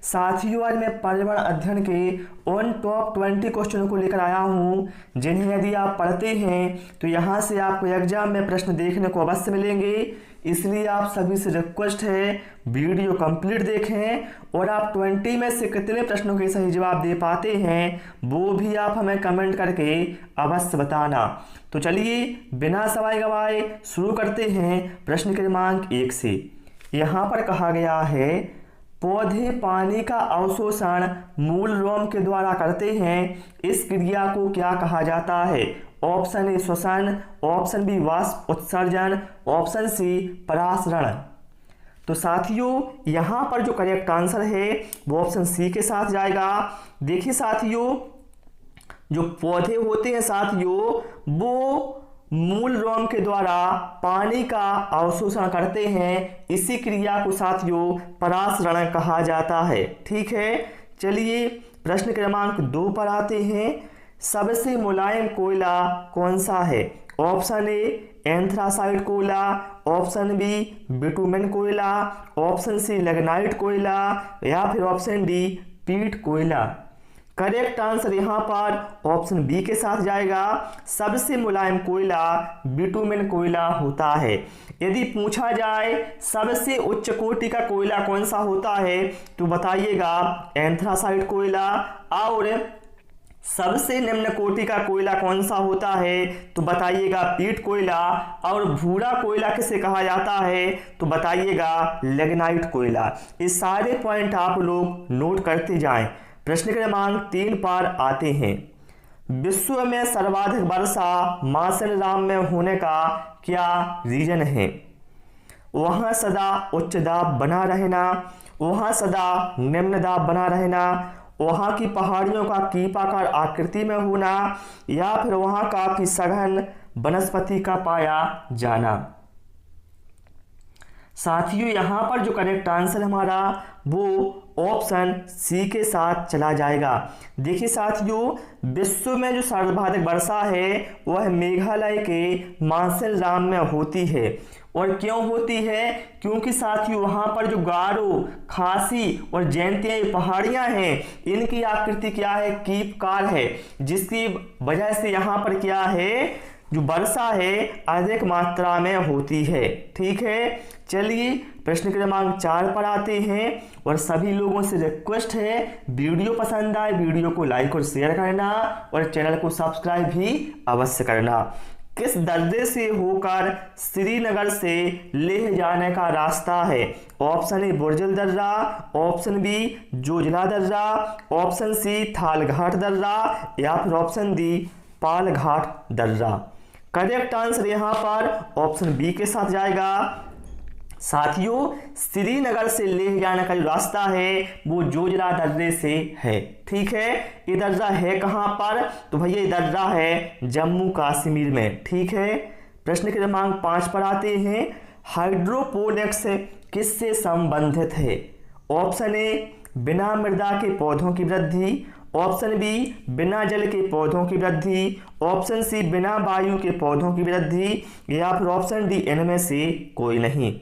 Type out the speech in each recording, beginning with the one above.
साथियों, आज मैं पर्यावरण अध्ययन के उन टॉप 20 क्वेश्चनों को लेकर आया हूं जिन्हें यदि आप पढ़ते हैं तो यहां से आपको एग्जाम में प्रश्न देखने को अवश्य मिलेंगे। इसलिए आप सभी से रिक्वेस्ट है वीडियो कंप्लीट देखें और आप 20 में से कितने प्रश्नों के सही जवाब दे पाते हैं वो भी आप हमें कमेंट करके अवश्य बताना। तो चलिए बिना समय गवाए शुरू करते हैं प्रश्न क्रमांक 1 से। यहाँ पर कहा गया है पौधे पानी का अवशोषण मूल रोम के द्वारा करते हैं, इस क्रिया को क्या कहा जाता है? ऑप्शन ए श्वसन, ऑप्शन बी वाष्प उत्सर्जन, ऑप्शन सी परासरण। तो साथियों यहाँ पर जो करेक्ट आंसर है वो ऑप्शन सी के साथ जाएगा। देखिए साथियों, जो पौधे होते हैं साथियों वो मूल रोम के द्वारा पानी का अवशोषण करते हैं, इसी क्रिया को साथियों परासरण कहा जाता है। ठीक है, चलिए प्रश्न क्रमांक 2 पर आते हैं। सबसे मुलायम कोयला कौन सा है? ऑप्शन ए एंथ्रासाइट कोयला, ऑप्शन बी बिटुमेन कोयला, ऑप्शन सी लिग्नाइट कोयला या फिर ऑप्शन डी पीट कोयला। करेक्ट आंसर यहाँ पर ऑप्शन बी के साथ जाएगा। सबसे मुलायम कोयला बिटुमेन कोयला होता है। यदि पूछा जाए सबसे उच्च कोटि का कोयला कौन सा होता है तो बताइएगा एंथ्रासाइट कोयला, और सबसे निम्न कोटि का कोयला कौन सा होता है तो बताइएगा पीट कोयला, और भूरा कोयला किसे कहा जाता है तो बताइएगा लिग्नाइट कोयला। ये सारे पॉइंट आप लोग नोट करते जाएं। प्रश्न क्रमांक 3 पर आते हैं। विश्व में सर्वाधिक वर्षा मासेराम में होने का क्या रीजन है? वहां सदा उच्च दाब बना रहना, वहां सदा निम्न दाब बना रहना, वहां की पहाड़ियों का कीपाकार आकृति में होना, या फिर वहां काफी सघन वनस्पति का पाया जाना। साथियों यहाँ पर जो करेक्ट आंसर हमारा वो ऑप्शन सी के साथ चला जाएगा। देखिए साथियों, विश्व में जो सर्वाधिक वर्षा है वह मेघालय के मासेराम में होती है। और क्यों होती है? क्योंकि साथियों वहाँ पर जो गारो, खासी और जयंतिया पहाड़ियाँ हैं इनकी आकृति क्या है? कीपकार है, जिसकी वजह से यहाँ पर क्या है जो वर्षा है अधिक मात्रा में होती है। ठीक है, चलिए प्रश्न क्रमांक 4 पर आते हैं। और सभी लोगों से रिक्वेस्ट है वीडियो पसंद आए वीडियो को लाइक और शेयर करना और चैनल को सब्सक्राइब भी अवश्य करना। किस दर्रे से होकर श्रीनगर से लेह जाने का रास्ता है? ऑप्शन ए बुर्जल दर्रा, ऑप्शन बी जोजिला दर्रा, ऑप्शन सी थालघाट दर्रा या फिर ऑप्शन डी पालघाट दर्रा। करेक्ट आंसर यहाँ पर ऑप्शन बी के साथ जाएगा। साथियों श्रीनगर से लेह जाने का जो रास्ता है वो जोजिला दर्रे से है। ठीक है, ये दर्रा है कहाँ पर तो भैया ये दर्रा है जम्मू कश्मीर में। ठीक है, प्रश्न क्रमांक 5 पर आते हैं। हाइड्रोपोनिक्स किससे संबंधित है? ऑप्शन ए बिना मृदा के पौधों की वृद्धि, ऑप्शन बी बिना जल के पौधों की वृद्धि, ऑप्शन सी बिना वायु के पौधों की वृद्धि या फिर ऑप्शन डी इनमें से कोई नहीं।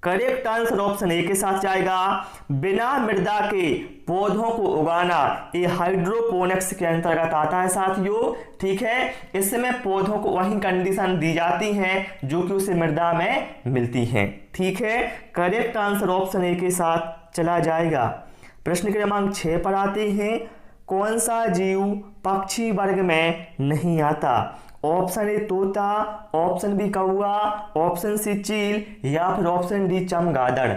करेक्ट आंसर ऑप्शन ए के साथ जाएगा। बिना मृदा के पौधों को उगाना ये हाइड्रोपोनिक्स के अंतर्गत आता है साथियों। ठीक है, इसमें पौधों को वही कंडीशन दी जाती हैं जो कि उसे मृदा में मिलती हैं। ठीक है, करेक्ट आंसर ऑप्शन ए के साथ चला जाएगा। प्रश्न क्रमांक 6 पर आते हैं। कौन सा जीव पक्षी वर्ग में नहीं आता? ऑप्शन ए तोता, ऑप्शन बी कौआ, ऑप्शन सी चील या फिर ऑप्शन डी चमगादड़।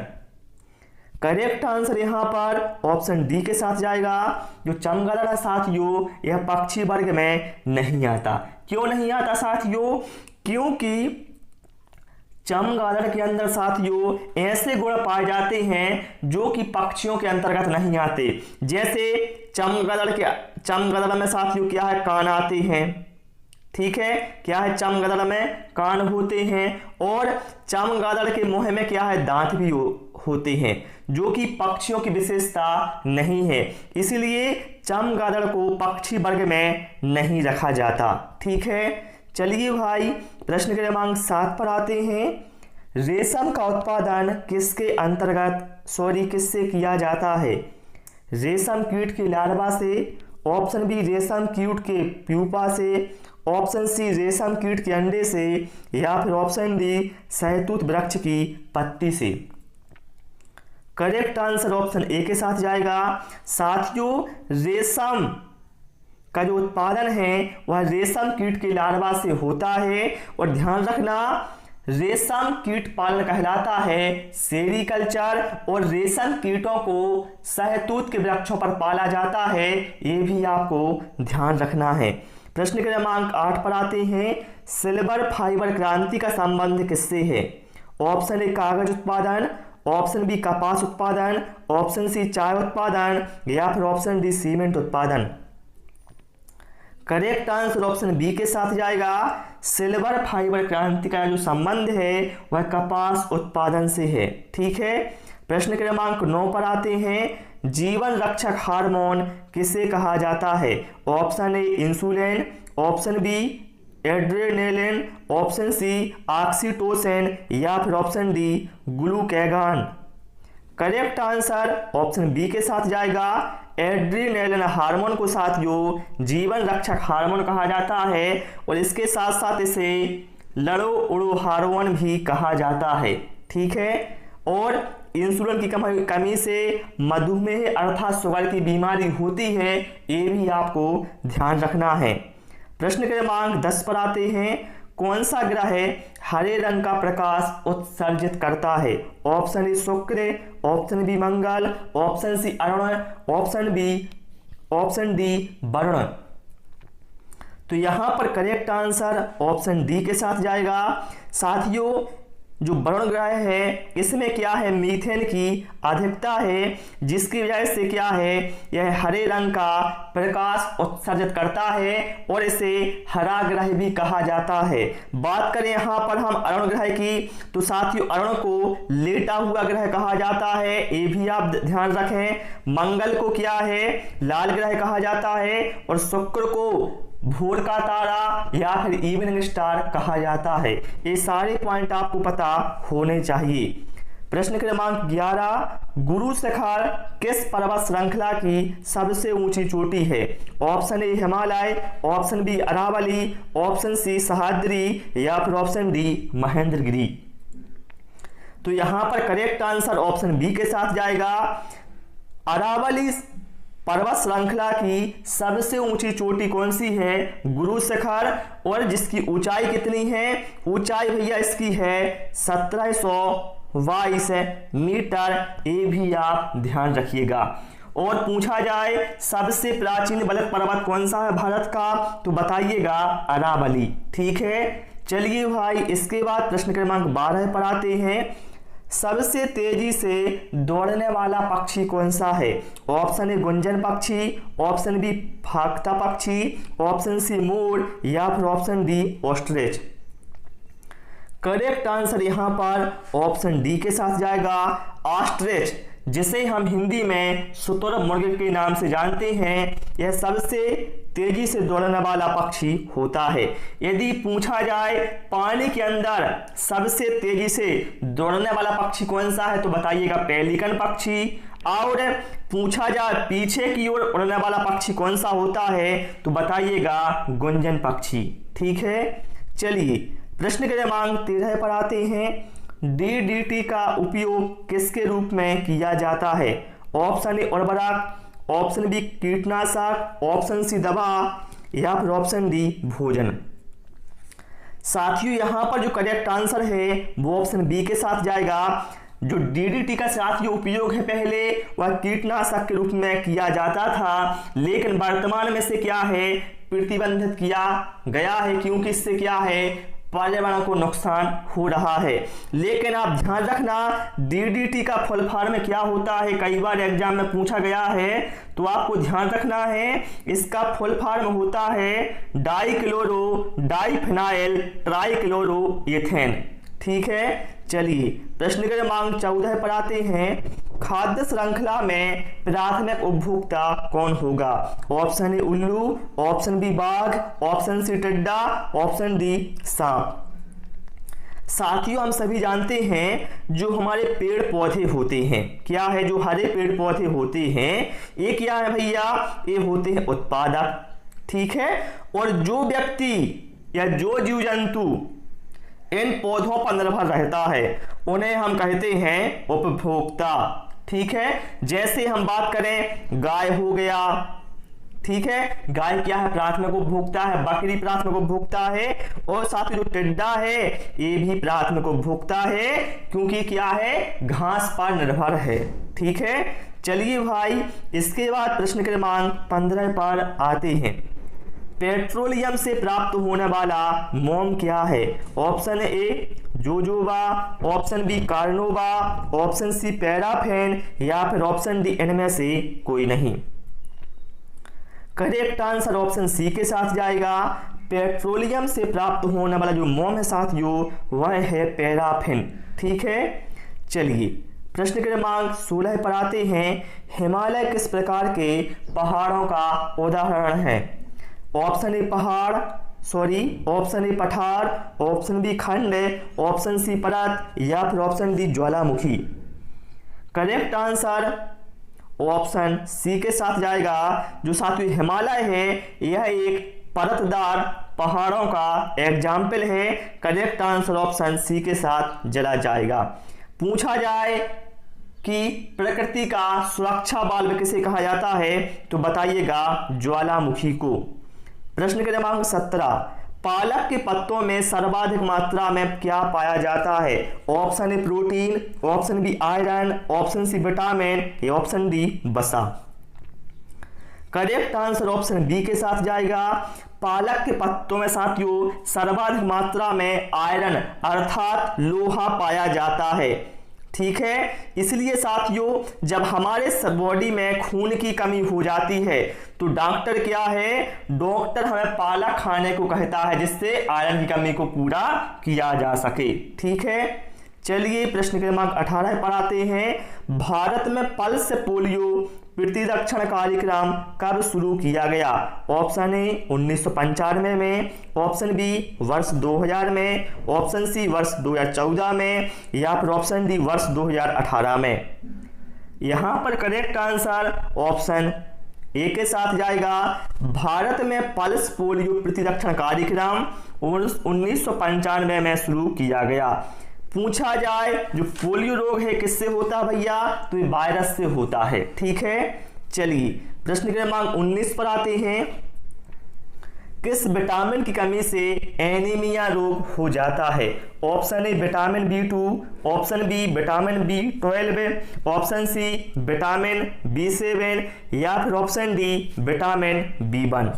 करेक्ट आंसर यहाँ पर ऑप्शन डी के साथ जाएगा। जो चमगादड़ है साथियों यह पक्षी वर्ग में नहीं आता। क्यों नहीं आता साथियों? क्योंकि चमगादड़ के अंदर साथियों ऐसे गुण पाए जाते हैं जो कि पक्षियों के अंतर्गत नहीं आते। जैसे चमगादड़ में साथियों क्या है? कान आते हैं। ठीक है, क्या है? चमगादड़ में कान होते हैं और चमगादड़ के मुंह में क्या है? दांत भी होते हैं, जो कि पक्षियों की विशेषता नहीं है। इसलिए चमगादड़ को पक्षी वर्ग में नहीं रखा जाता। ठीक है, चलिए भाई प्रश्न क्रमांक 7 पर आते हैं। रेशम का उत्पादन किससे किया जाता है? रेशम कीट के लार्वा से, ऑप्शन बी रेशम कीट के प्यूपा से, ऑप्शन सी रेशम कीट के अंडे से, या फिर ऑप्शन डी शहतूत वृक्ष की पत्ती से। करेक्ट आंसर ऑप्शन ए के साथ जाएगा। साथियों, रेशम का जो उत्पादन है वह रेशम कीट के लार्वा से होता है, और ध्यान रखना रेशम कीट पालन कहलाता है सेरीकल्चर, और रेशम कीटों को शहतूत के वृक्षों पर पाला जाता है, ये भी आपको ध्यान रखना है। प्रश्न क्रमांक 8 पर आते हैं। सिल्वर फाइबर क्रांति का संबंध किससे है? ऑप्शन ए कागज उत्पादन, ऑप्शन बी कपास उत्पादन, ऑप्शन सी चाय उत्पादन, या फिर ऑप्शन डी सीमेंट उत्पादन। करेक्ट आंसर ऑप्शन बी के साथ जाएगा। सिल्वर फाइबर क्रांति का जो संबंध है वह कपास उत्पादन से है। ठीक है। प्रश्न क्रमांक 9 पर आते हैं। जीवन रक्षक हार्मोन किसे कहा जाता है? Option A insulin, option B adrenaline, option C oxytocin, या फिर option D glucagon. Correct answer option B के साथ जाएगा। एड्रेनालिन हार्मोन को साथियों जीवन रक्षक हार्मोन कहा जाता है, और इसके साथ साथ इसे लड़ो उड़ो हार्मोन भी कहा जाता है। ठीक है। और इंसुलिन की कमी से मधुमेह अर्थात शुगर की बीमारी होती है, ये भी आपको ध्यान रखना है। प्रश्न क्रमांक 10 पर आते हैं। कौन सा ग्रह हरे रंग का प्रकाश उत्सर्जित करता है? Option A Shukra, option B Mangal, option C Arun, option D Varun. तो यहां पर करेक्ट आंसर ऑप्शन डी के साथ जाएगा। साथियों, जो वरुण ग्रह है इसमें क्या है, मीथेन की अधिकता है, जिसकी वजह से क्या है, यह हरे रंग का प्रकाश उत्सर्जित करता है, और इसे हरा ग्रह भी कहा जाता है। बात करें यहाँ पर हम अरुण ग्रह की, तो साथियों अरुण को लेटा हुआ ग्रह कहा जाता है, ये भी आप ध्यान रखें। मंगल को क्या है, लाल ग्रह कहा जाता है, और शुक्र को भोर का तारा या फिर इवनिंग स्टार कहा जाता है। ये सारे पॉइंट आपको पता होने चाहिए। प्रश्न क्रमांक 11। गुरु शिखर किस पर्वत श्रृंखला की सबसे ऊंची चोटी है? Option A Himalaya, option B Aravalli, option C Sahyadri, या फिर ऑप्शन डी महेंद्रगिरी। तो यहां पर करेक्ट आंसर ऑप्शन बी के साथ जाएगा। अरावली पर्वत श्रृंखला की सबसे ऊंची चोटी कौन सी है? गुरु शिखर, और जिसकी ऊंचाई कितनी है? ऊंचाई भैया इसकी है 1722 मीटर, ये भी आप ध्यान रखिएगा। और पूछा जाए सबसे प्राचीन बलद पर्वत कौन सा है भारत का, तो बताइएगा अरावली। ठीक है। चलिए भाई, इसके बाद प्रश्न क्रमांक 12 पर आते हैं। सबसे तेजी से दौड़ने वाला पक्षी कौन सा है? ऑप्शन ए गुंजन पक्षी, ऑप्शन बी फाख्ता पक्षी, ऑप्शन सी मोर, या फिर option D ostrich. Correct answer यहां पर ऑप्शन डी के साथ जाएगा। ऑस्ट्रिच, जिसे हम हिंदी में शुतुरमुर्ग मुर्गे के नाम से जानते हैं, यह सबसे तेजी से दौड़ने वाला पक्षी होता है। यदि पूछा जाए पानी के अंदर सबसे तेजी से दौड़ने वाला पक्षी कौन सा है, तो बताइएगा पेलिकन पक्षी। और पूछा जाए पीछे की ओर उड़ने वाला पक्षी कौन सा होता है, तो बताइएगा गुंजन पक्षी। ठीक है। चलिए प्रश्न क्रमांक 13 पर आते हैं। डीडीटी का उपयोग किसके रूप में किया जाता है? ऑप्शन ए उर्वरक, ऑप्शन बी कीटनाशक, ऑप्शन सी दवा, या फिर ऑप्शन डी भोजन। साथियों यहां पर जो करेक्ट आंसर है वो ऑप्शन बी के साथ जाएगा। जो डीडीटी का साथियों उपयोग है पहले वह कीटनाशक के रूप में किया जाता था, लेकिन वर्तमान में से क्या है, प्रतिबंधित किया गया है, क्योंकि इससे क्या है, पर्यावरण को नुकसान हो रहा है। लेकिन आप ध्यान रखना डीडीटी का फुल फॉर्म में क्या होता है, कई बार एग्जाम में पूछा गया है, तो आपको ध्यान रखना है इसका फुल फॉर्म होता है डाइक्लोरो डाइफिनाइल ट्राइक्लोरोएथेन। ठीक है। चलिए प्रश्न क्रमांक 14 पर आते हैं। खाद्य श्रृंखला में प्राथमिक उपभोक्ता कौन होगा? ऑप्शन ए उल्लू, ऑप्शन बी बाघ, ऑप्शन सी टिड्डा, ऑप्शन डी सांप। साथियों हम सभी जानते हैं जो हमारे पेड़ पौधे होते हैं, क्या है, जो हरे पेड़ पौधे होते हैं ये क्या है भैया, ये होते हैं उत्पादक, ठीक है। और जो व्यक्ति या जो जीव जंतु इन पौधों पर निर्भर रहता है उन्हें हम कहते हैं उपभोक्ता, ठीक है। जैसे हम बात करें गाय हो गया, ठीक है, गाय क्या है, प्राथमिक उपभोक्ता है, बकरी प्राथमिक उपभोक्ता है, और साथ ही जो टिड्डा है ये भी प्राथमिक उपभोक्ता है, क्योंकि क्या है, घास पर निर्भर है, ठीक है। चलिए भाई, इसके बाद प्रश्न क्रमांक 15 पर आते हैं। पेट्रोलियम से प्राप्त होने वाला मोम क्या है? Option A jojoba, option B carnauba, option C paraffin, या फिर ऑप्शन डी इनमें से कोई नहीं। करेक्ट आंसर ऑप्शन सी के साथ जाएगा। पेट्रोलियम से प्राप्त होने वाला जो मोम है साथियों वह है पैराफिन, ठीक है। चलिए प्रश्न क्रमांक 16 पर आते हैं। हिमालय किस प्रकार के पहाड़ों का उदाहरण है? ऑप्शन ए पहाड़, ऑप्शन ए पठार, ऑप्शन बी खंड, ऑप्शन सी परत, या फिर ऑप्शन डी ज्वालामुखी। करेक्ट आंसर ऑप्शन सी के साथ जाएगा। जो साथियों हिमालय है यह एक परतदार पहाड़ों का एग्जाम्पल है। करेक्ट आंसर ऑप्शन सी के साथ चला जाएगा। पूछा जाए कि प्रकृति का सुरक्षा बाल्ब किसे कहा जाता है तो बताइएगा ज्वालामुखी को। प्रश्न क्रमांक 17, पालक के पत्तों में सर्वाधिक मात्रा में क्या पाया जाता है? Option A protein, option B iron, option C vitamin, या ऑप्शन डी वसा। करेक्ट आंसर ऑप्शन बी के साथ जाएगा। पालक के पत्तों में साथियों सर्वाधिक मात्रा में आयरन अर्थात लोहा पाया जाता है, ठीक है। इसलिए साथियों जब हमारे बॉडी में खून की कमी हो जाती है तो डॉक्टर क्या है, डॉक्टर हमें पालक खाने को कहता है जिससे आयरन की कमी को पूरा किया जा सके, ठीक है। चलिए प्रश्न क्रमांक 18 पर आते हैं। भारत में पल्स पोलियो प्रतिरक्षण कार्यक्रम कब शुरू किया गया? ऑप्शन ए 1995 में, ऑप्शन बी वर्ष 2000 में, ऑप्शन सी वर्ष 2014 में, या फिर ऑप्शन डी वर्ष 2018 में। यहां पर करेक्ट आंसर ऑप्शन ए के साथ जाएगा। भारत में पल्स पोलियो प्रतिरक्षण कार्यक्रम 1995 में शुरू किया गया। पूछा जाए जो पोलियो रोग है किससे होता है भैया, तो ये वायरस से होता है, ठीक है। चलिए प्रश्न क्रमांक 19 पर आते हैं। किस विटामिन की कमी से एनीमिया रोग हो जाता है? Option A vitamin B2, option B vitamin B12, option C vitamin B7, या फिर option D vitamin B1।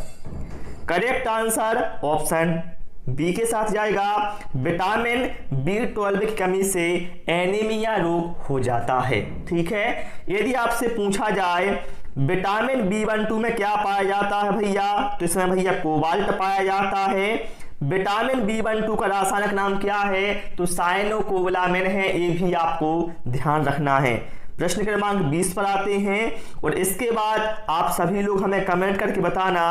Correct answer option B के साथ जाएगा। विटामिन B12 की कमी से एनीमिया रोग हो जाता है, ठीक है। यदि आपसे पूछा जाए विटामिन B12 में क्या पाया जाता है भैया, तो इसमें भैया कोबाल्ट पाया जाता है। विटामिन B12 का रासायनिक नाम क्या है, तो साइनोकोबालामिन है, ये भी आपको ध्यान रखना है। प्रश्न क्रमांक 20 पर आते हैं और इसके बाद आप सभी लोग हमें कमेंट करके बताना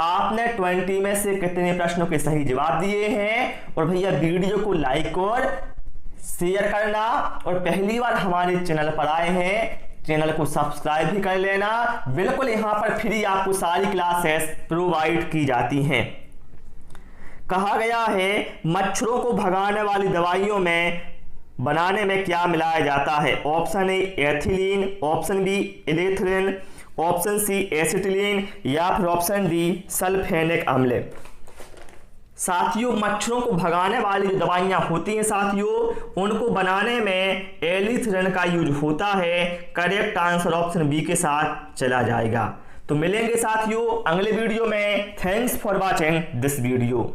आपने 20 में से कितने प्रश्नों के सही जवाब दिए हैं। और भैया वीडियो को लाइक और शेयर करना, और पहली बार हमारे चैनल पर आए हैं चैनल को सब्सक्राइब भी कर लेना। बिल्कुल यहाँ पर फ्री आपको सारी क्लासेस प्रोवाइड की जाती हैं। कहा गया है मच्छरों को भगाने वाली दवाइयों में बनाने में क्या मिलाया जाता है? Option A ethylene, option B इलेथ्रिन, ऑप्शन सी एसिटिलीन, या फिर ऑप्शन डी सल्फेनिक अम्ल। साथियों मच्छरों को भगाने वाली जो दवाइयां होती हैं साथियों उनको बनाने में एलिथ्रिन का यूज होता है। करेक्ट आंसर ऑप्शन बी के साथ चला जाएगा। तो मिलेंगे साथियों अगले वीडियो में। Thanks for watching this video.